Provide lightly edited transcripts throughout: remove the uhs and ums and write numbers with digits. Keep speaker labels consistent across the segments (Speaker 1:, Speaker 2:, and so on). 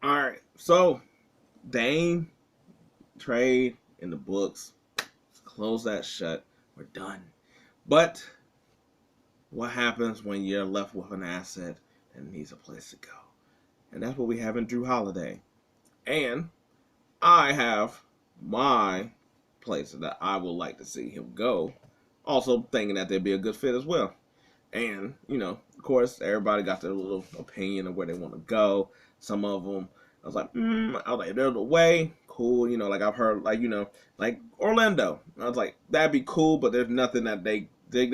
Speaker 1: All right, so Dame trade in the books. Let's close that shut. We're done. But what happens when you're left with an asset and needs a place to go? And that's what we have in Jrue Holiday. And I have my place that I would like to see him go. Also thinking that they'd be a good fit as well. And, of course, everybody got their little opinion of where they want to go. Some of them, I was like, there's a way, cool. Like I've heard, like Orlando. I was like, that'd be cool, but there's nothing that they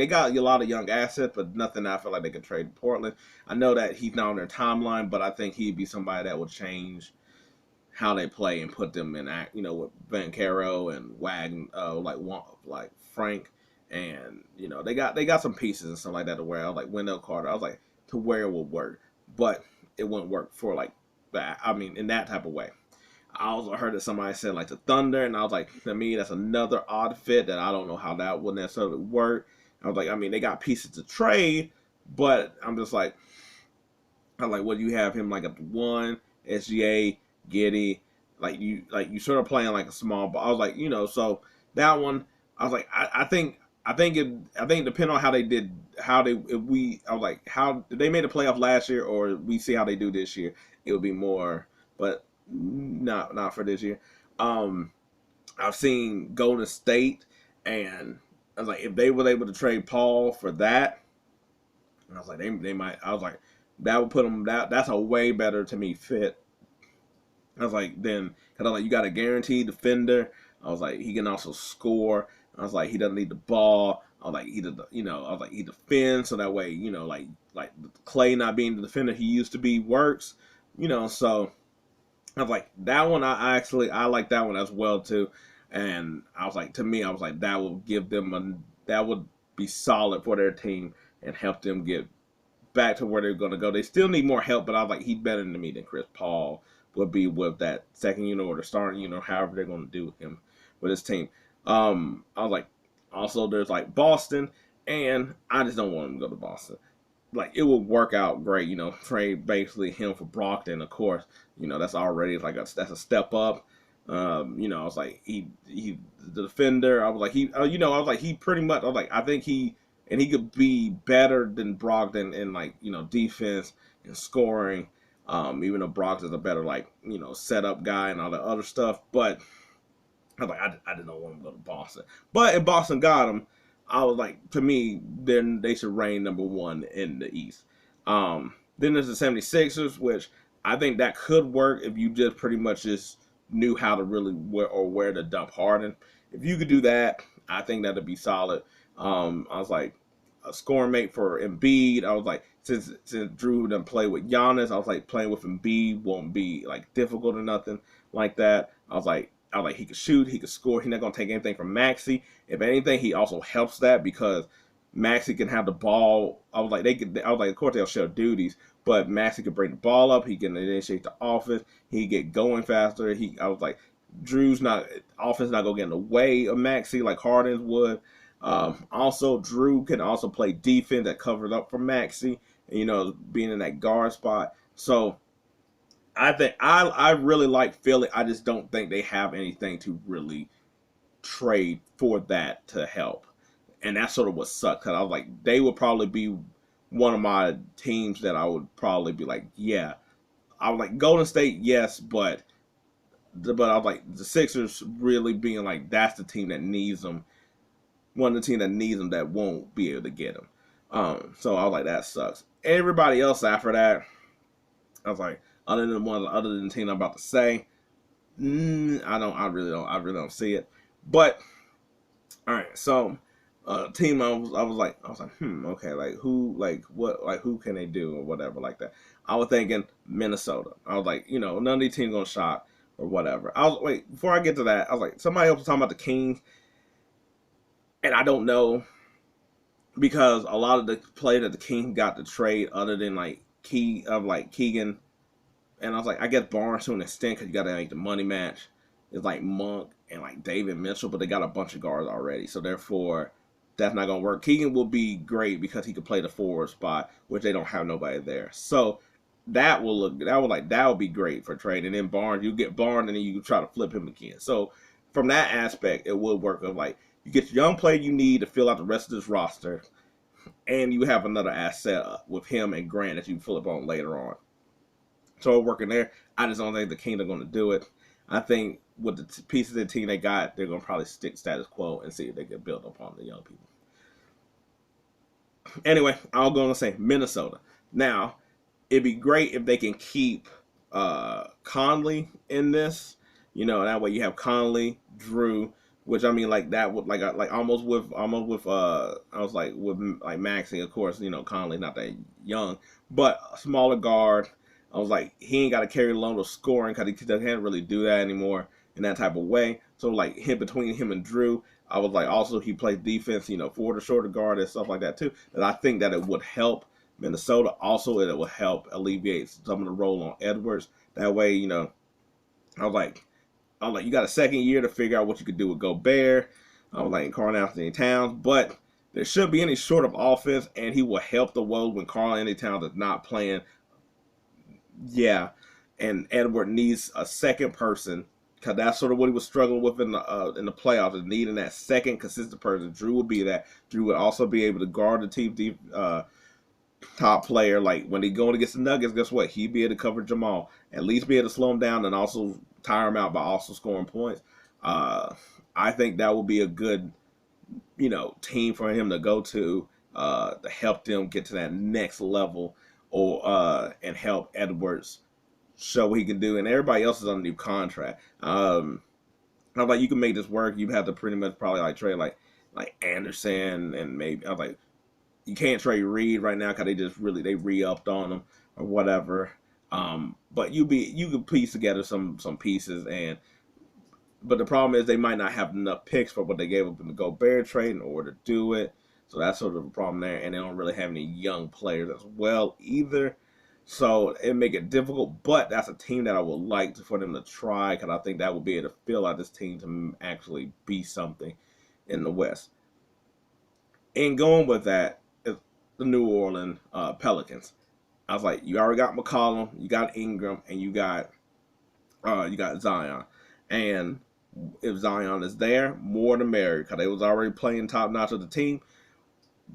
Speaker 1: got a lot of young assets, but nothing that I feel like they could trade to Portland. I know that he's not on their timeline, but I think he'd be somebody that would change how they play and put them in act, with Van Caro and Wagner, like Frank, and they got some pieces and stuff like that to where I was like Wendell Carter. I was like to where it would work, but it wouldn't work for like that. I mean, in that type of way. I also heard that somebody said like the Thunder, and I was like, to me, that's another odd fit that I don't know how that would necessarily work. I was like, I mean, they got pieces to trade, but I'm just like, what do you have him like at the one SGA Giddy, like you sort of playing like a small ball. I was like, so that one, I was like, I think depending on how they did, how they if we, I was like, how if they made a playoff last year, or we see how they do this year, it would be more, but not for this year. Um, I've seen Golden State, and I was like, if they were able to trade Paul for that, and I was like, they might. I was like, that would put them that's a way better to me fit. I was like, then, because I was like, you got a guaranteed defender. I was like, he can also score. I was like, he doesn't need the ball. I was like, I was like, he defends, so that way, like Clay not being the defender he used to be works, So I was like, that one, I like that one as well too. And I was like, to me, I was like, that will give them that would be solid for their team and help them get back to where they're going to go. They still need more help, but I was like, he's better than me than Chris Paul would be with that second unit or the starting unit, however they're going to do him with his team. I was like, also there's like Boston, and I just don't want him to go to Boston. Like it would work out great, trade basically him for Brogdon, of course. That's already like that's a step up. I was like he the defender. I was like I was like he pretty much. I was like I think he could be better than Brogdon in like defense and scoring. Even though Brogdon's a better like setup guy and all that other stuff, but I was like I didn't want him to go to Boston. But if Boston got him, I was like, to me, then they should reign number one in the East. Then there's the 76ers, which I think that could work if you just pretty much just knew how to really where to dump Harden. If you could do that, I think that'd be solid. I was like a scoring mate for Embiid. I was like, since Jrue didn't play with Giannis, I was like playing with Embiid won't be like difficult or nothing like that. I was like he could shoot, he could score. He's not gonna take anything from Maxey. If anything, he also helps that because Maxey can have the ball. I was like, of course they'll share duties, but Maxey could bring the ball up. He can initiate the offense. He get going faster. I was like, Drew's not offense not gonna get in the way of Maxey like Harden would. Also, Jrue can also play defense that covers up for Maxey, and, being in that guard spot. So I think I really like Philly. I just don't think they have anything to really trade for that to help. And that's sort of what sucked. Cause I was like, they would probably be one of my teams that I would probably be like, yeah. I was like Golden State, yes, but I was like the Sixers really being like that's the team that needs them. One of the team that needs them that won't be able to get them. So I was like, that sucks. Everybody else after that, I was like, other than the team I'm about to say, I really don't see it. But all right, so team I was like, okay, like who, like what, like who can they do or whatever like that. I was thinking Minnesota. I was like, none of these teams gonna shot or whatever. Before I get to that, I was like, somebody else was talking about the Kings, and I don't know because a lot of the players that the Kings got to trade, other than like Keegan. And I was like, I guess Barnes to an extent because you got to make the money match. It's like Monk and like David Mitchell, but they got a bunch of guards already. So therefore, that's not going to work. Keegan will be great because he could play the forward spot, which they don't have nobody there. So that would be great for trade. And then Barnes, you get Barnes, and then you try to flip him again. So from that aspect, it would work. Of like you get the young player you need to fill out the rest of this roster, and you have another asset with him and Grant that you fill up on later on. So working there, I just don't think the Kings are going to do it. I think with the pieces of the team they got, they're going to probably stick status quo and see if they can build upon the young people. Anyway, I'll go and say Minnesota. Now, it'd be great if they can keep Conley in this. You know, that way you have Conley, Jrue, which I mean, like that would like almost with I was like with like Maxey, of course, you know, Conley not that young, but a smaller guard. I was like, he ain't got to carry the load of scoring because he can't really do that anymore in that type of way. So like between him and Jrue, I was like, also he plays defense, you know, for the shorter guard and stuff like that too. And I think that it would help Minnesota. Also, it will help alleviate some of the role on Edwards. That way, you know, I was like, you got a second year to figure out what you could do with Gobert. I was like, Karl-Anthony Towns, but there shouldn't be any short of offense, and he will help the world when Karl-Anthony Towns is not playing. Yeah, and Edward needs a second person because that's sort of what he was struggling with in the playoffs, is needing that second consistent person. Jrue would be that. Jrue would also be able to guard the team deep. Top player, like when they going against the Nuggets, guess what? He'd be able to cover Jamal, at least be able to slow him down and also tire him out by also scoring points. I think that would be a good, you know, team for him to go to help them get to that next level, or and help Edwards show what he can do. And everybody else is on a new contract. I was like, you can make this work. You have to pretty much probably like trade like Anderson, and maybe I was like, you can't trade Reed right now because they re-upped on him or whatever. But you could piece together some pieces, but the problem is they might not have enough picks for what they gave up in the Gobert trade in order to do it. So that's sort of a problem there, and they don't really have any young players as well either. So it make it difficult, but that's a team that I would like for them to try, because I think that would be able to fill out this team to actually be something in the West. And going with that, the New Orleans Pelicans. I was like, you already got McCollum, you got Ingram, and you got Zion. And if Zion is there, more the merrier, because they was already playing top notch of the team.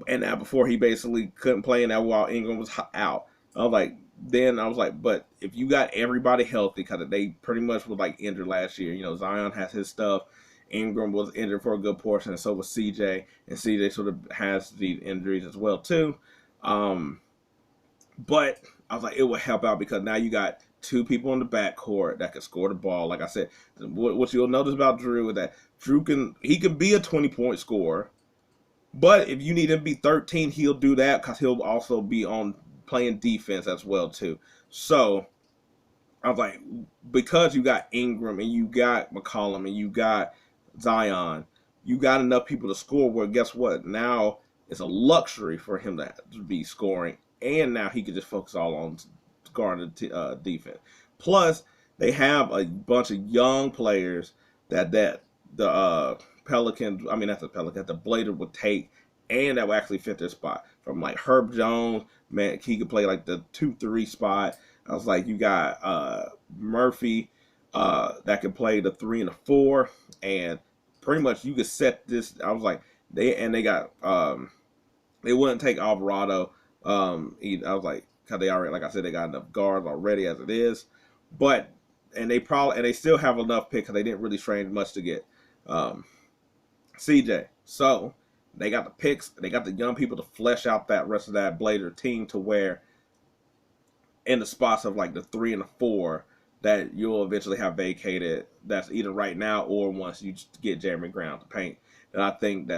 Speaker 1: And now before he basically couldn't play in that while Ingram was out. I was like, but if you got everybody healthy, because they pretty much was like injured last year. You know, Zion has his stuff. Ingram was injured for a good portion, and so was CJ. And CJ sort of has these injuries as well too. But I was like, it will help out because now you got two people in the backcourt that can score the ball. Like I said, what you'll notice about Jrue is that Jrue can be a 20-point scorer, but if you need him to be 13, he'll do that because he'll also be on playing defense as well too. So I was like, because you got Ingram and you got McCollum and you got Zion, you got enough people to score where guess what? Now it's a luxury for him to be scoring, and now he can just focus all on guarding the defense. Plus, they have a bunch of young players that the Pelicans, I mean that's the Pelicans, the Blazers would take, and that would actually fit their spot. From like Herb Jones, man, he could play like the 2-3 spot. I was like, you got Murphy that can play the 3 and the 4, and pretty much you could set this. I was like, they got they wouldn't take Alvarado. I was like, cause they already, like I said, they got enough guards already as it is, but they still have enough pick because they didn't really train much to get CJ. So they got the picks, they got the young people to flesh out that rest of that Blazer team to where in the spots of like the 3 and the 4 that you'll eventually have vacated. That's either right now or once you get Jeremy Grant to paint. And I think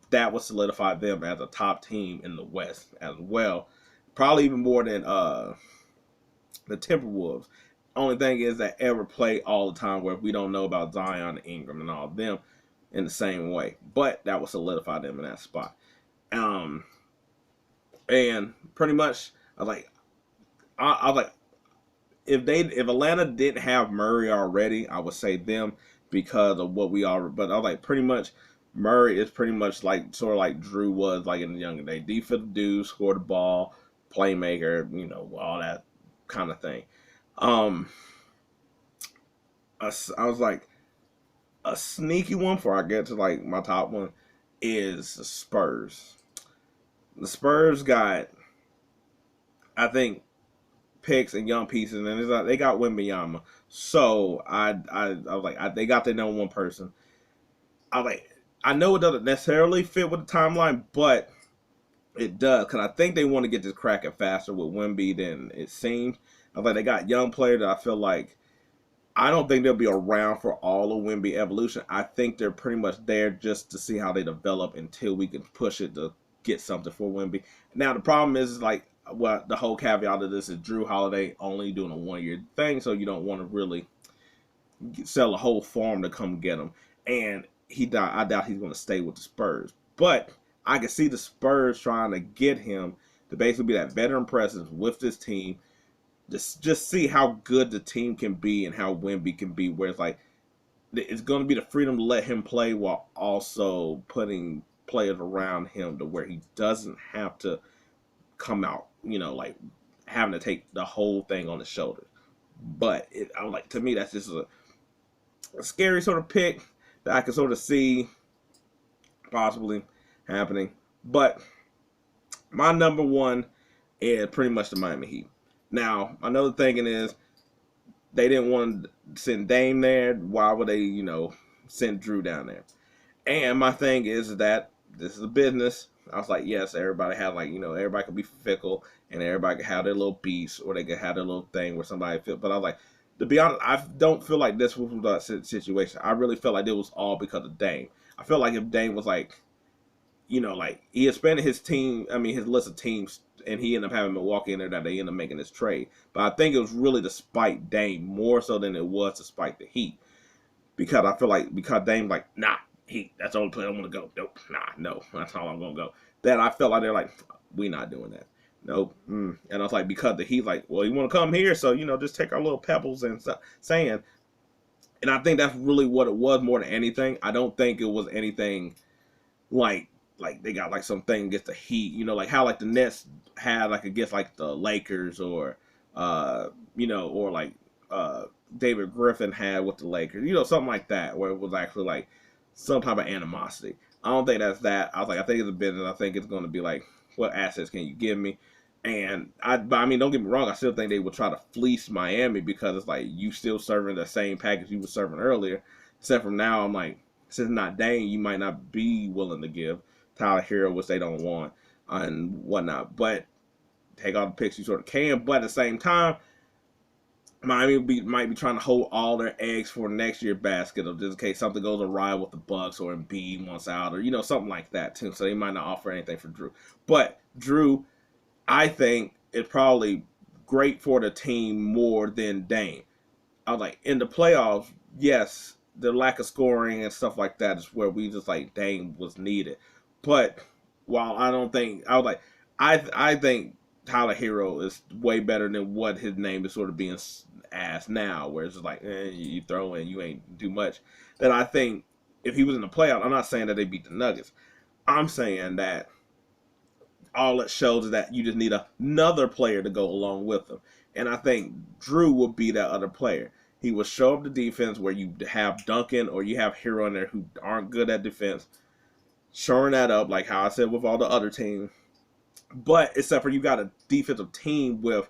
Speaker 1: that will solidify them as a top team in the West as well. Probably even more than the Timberwolves. Only thing is that ever play all the time where we don't know about Zion, Ingram, and all of them in the same way. But that will solidify them in that spot. And pretty much, I was like, if Atlanta didn't have Murray already, I would say them because of what we are. But I was like, pretty much Murray is pretty much like sort of like Jrue was like in the younger day. Defensive dude, score the ball, playmaker, you know, all that kind of thing. Um, I was like a sneaky one before I get to like my top one is the Spurs. The Spurs got, I think, picks and young pieces, and it's like they got Wembanyama. So I was like, they got their number one person. I was like, I know it doesn't necessarily fit with the timeline, but it does, because I think they want to get this cracking faster with Wemby than it seems. I was like, they got young players that I feel like, I don't think they'll be around for all of Wemby evolution. I think they're pretty much there just to see how they develop until we can push it to get something for Wemby. Now the problem is like, well, the whole caveat of this is Jrue Holiday only doing a 1 year thing, so you don't want to really sell a whole farm to come get him. And I doubt he's going to stay with the Spurs. But I can see the Spurs trying to get him to basically be that veteran presence with this team. Just see how good the team can be and how Wemby can be. Where it's like, it's going to be the freedom to let him play while also putting players around him to where he doesn't have to come out, like having to take the whole thing on his shoulders. But I was like, to me, that's just a scary sort of pick that I can sort of see possibly happening. But my number one is pretty much the Miami Heat. Now, another thinking is they didn't want to send Dame there. Why would they, send Jrue down there? And my thing is that this is a business. I was like, yes, everybody had everybody could be fickle and everybody could have their little beast or they could have their little thing where somebody feel. But I was like, to be honest, I don't feel like this was that situation. I really felt like it was all because of Dame. I felt like if Dame was like, he expanded his team, his list of teams, and he ended up having Milwaukee in there that they ended up making this trade. But I think it was really to spite Dame more so than it was to spite the Heat. Because I feel like, because Dame's like, nah, Heat, that's the only place I want to go. Nope, no, that's all I'm going to go. Then I felt like they're like, we not doing that. Nope. And I was like, because the Heat like, well, you want to come here, so, just take our little pebbles and sand. And I think that's really what it was more than anything. I don't think it was anything like they got like something against the Heat, like how like the Nets had like against like the Lakers or or like David Griffin had with the Lakers, something like that, where it was actually like some type of animosity. I don't think that's that. I was like, I think it's a business. I think it's going to be like, what assets can you give me? And but don't get me wrong, I still think they would try to fleece Miami because it's like you still serving the same package you were serving earlier. Except from now, I'm like, since not Dane, you might not be willing to give Tyler Hero, which they don't want, and whatnot. But take all the picks you sort of can. But at the same time, Miami might be trying to hold all their eggs for next year's basket, of just in case something goes awry with the Bucks or Embiid wants out, or something like that too. So they might not offer anything for Jrue. But Jrue, I think, is probably great for the team more than Dame. I was like, in the playoffs, yes, the lack of scoring and stuff like that is where we just like Dame was needed. But while I don't think, I was like, I think Tyler Hero is way better than what his name is sort of being asked now, where it's just like, you throw in, you ain't do much. That I think if he was in the playoff, I'm not saying that they beat the Nuggets. I'm saying that all it shows is that you just need another player to go along with them. And I think Jrue will be that other player. He will show up the defense where you have Duncan or you have Hero in there who aren't good at defense, shoring that up like how I said with all the other teams. But except for you got a defensive team with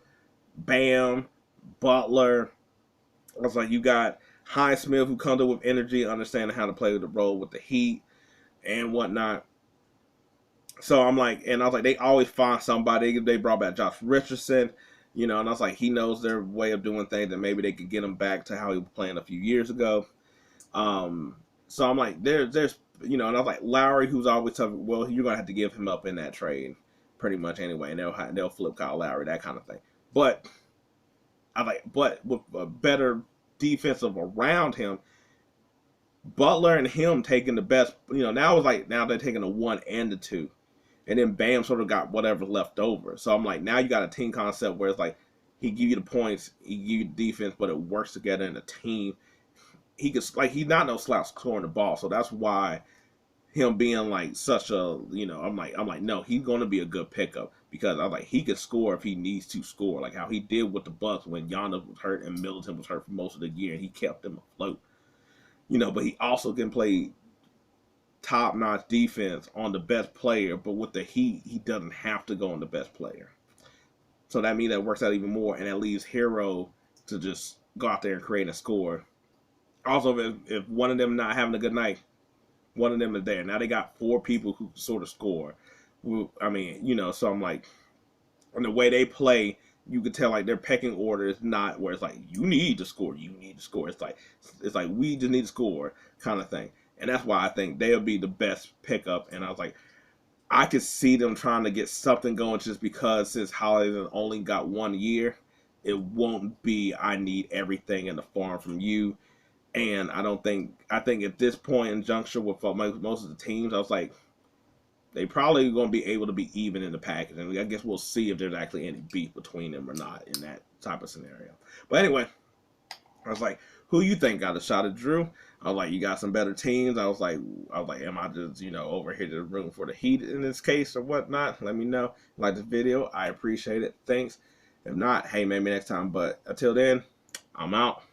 Speaker 1: Bam, Butler. I was like, you got Highsmith who comes up with energy, understanding how to play the role with the Heat and whatnot. So I'm like, and I was like, they always find somebody. They brought back Josh Richardson, and I was like, he knows their way of doing things, and maybe they could get him back to how he was playing a few years ago. So I'm like, there's, and I was like, Lowry, who's always tough. Well, you're gonna have to give him up in that trade, pretty much anyway, and they'll flip Kyle Lowry, that kind of thing. But I like, but with a better defensive around him, Butler and him taking the best. Now it's like now they're taking the 1 and the 2. And then Bam sort of got whatever left over. So I'm like, now you got a team concept where it's like he give you the points, he give you the defense, but it works together in a team. He could he's not no slouch scoring the ball, so that's why him being like such a I'm like no, he's going to be a good pickup. because I was like, he could score if he needs to score, like how he did with the Bucks when Giannis was hurt and Middleton was hurt for most of the year, and he kept them afloat. But he also can play top-notch defense on the best player, but with the Heat, he doesn't have to go on the best player. So that means that works out even more, and that leaves Hero to just go out there and create a score. Also, if one of them not having a good night, one of them is there. Now they got 4 people who sort of score. I mean, so I'm like, and the way they play, you could tell like their pecking order is not where it's like you need to score, you need to score. It's like we just need to score kind of thing, and that's why I think they'll be the best pickup. And I was like, I could see them trying to get something going just because since Holiday only got 1 year, it won't be I need everything in the farm from you. And I think at this point in juncture with most of the teams, I was like, they probably going to be able to be even in the package. And I guess we'll see if there's actually any beef between them or not in that type of scenario. But anyway, I was like, who you think got a shot at Jrue? I was like, you got some better teams. I was like, am I just, over here to room for the Heat in this case or whatnot? Let me know. Like this video. I appreciate it. Thanks. If not, hey, maybe next time. But until then, I'm out.